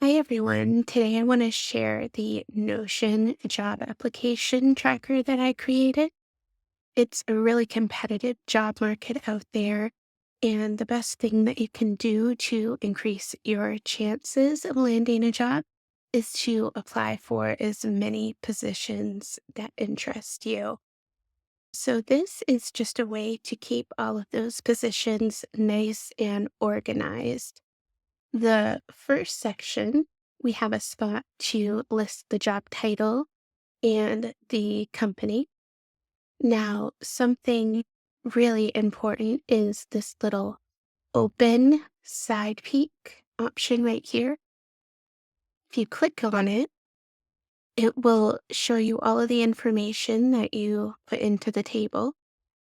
Hi everyone. Today I want to share the Notion job application tracker that I created. It's a really competitive job market out there, and the best thing that you can do to increase your chances of landing a job is to apply for as many positions that interest you. So this is just a way to keep all of those positions nice and organized. The first section, we have a spot to list the job title and the company. Now, something really important is this little open side peek option right here. If you click on it, it will show you all of the information that you put into the table.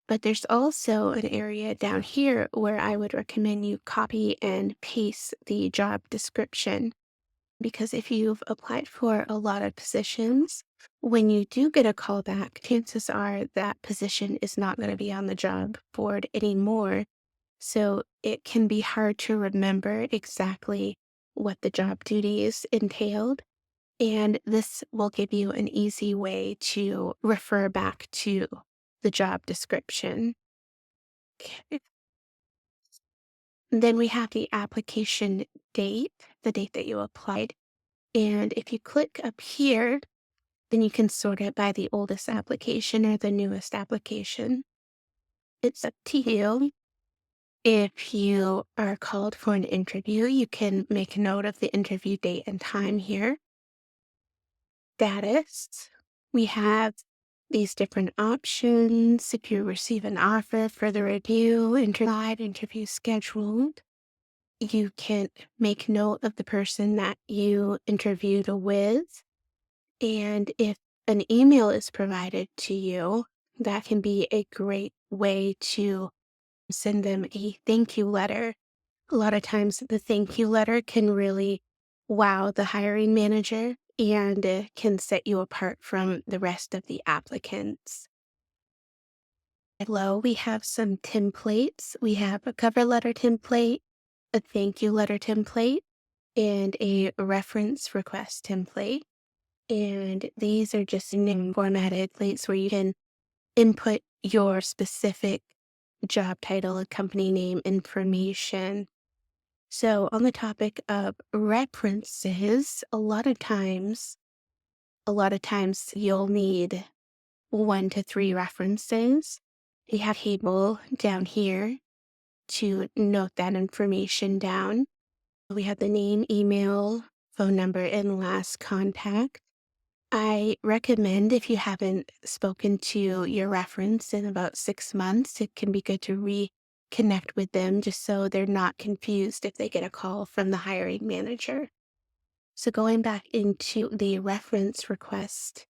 But there's also an area down here where I would recommend you copy and paste the job description. Because if you've applied for a lot of positions, when you do get a call back, chances are that position is not going to be on the job board anymore. So it can be hard to remember exactly what the job duties entailed. And this will give you an easy way to refer back to the job description. Okay. Then we have the application date, the date that you applied. And if you click up here, then you can sort it by the oldest application or the newest application. It's up to you. If you are called for an interview, you can make a note of the interview date and time here. Status. We have these different options. If you receive an offer, further review, interview scheduled. You can make note of the person that you interviewed with. And if an email is provided to you, that can be a great way to send them a thank you letter. A lot of times, the thank you letter can really wow the hiring manager and can set you apart from the rest of the applicants. Below, we have some templates. We have a cover letter template, a thank you letter template, and a reference request template. And these are just name formatted plates where you can input your specific job title and company name information. So, on the topic of references, a lot of times you'll need 1 to 3 references. You have a table down here to note that information down. We have the name, email, phone number, and last contact. I recommend if you haven't spoken to your reference in about 6 months, it can be good to reconnect with them just so they're not confused if they get a call from the hiring manager. So going back into the reference request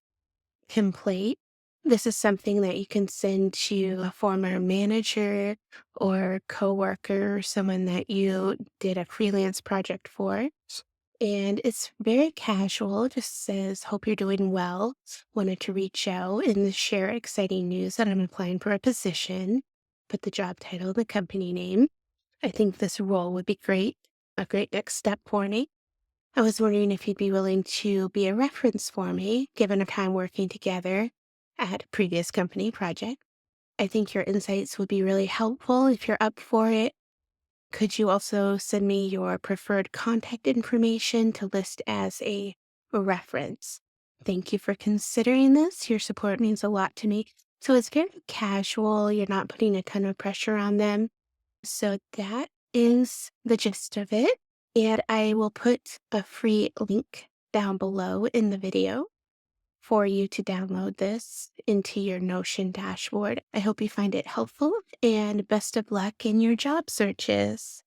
template, this is something that you can send to a former manager or coworker, someone that you did a freelance project for. And it's very casual, just says, "Hope you're doing well. Wanted to reach out and share exciting news that I'm applying for a position." Put the job title, the company name. I think this role would be great, a great next step for me. I was wondering if you'd be willing to be a reference for me, given our time working together at a previous company project. I think your insights would be really helpful if you're up for it. Could you also send me your preferred contact information to list as a reference? Thank you for considering this. Your support means a lot to me. So it's very casual. You're not putting a ton of pressure on them. So that is the gist of it. And I will put a free link down below in the video for you to download this into your Notion dashboard. I hope you find it helpful and best of luck in your job searches.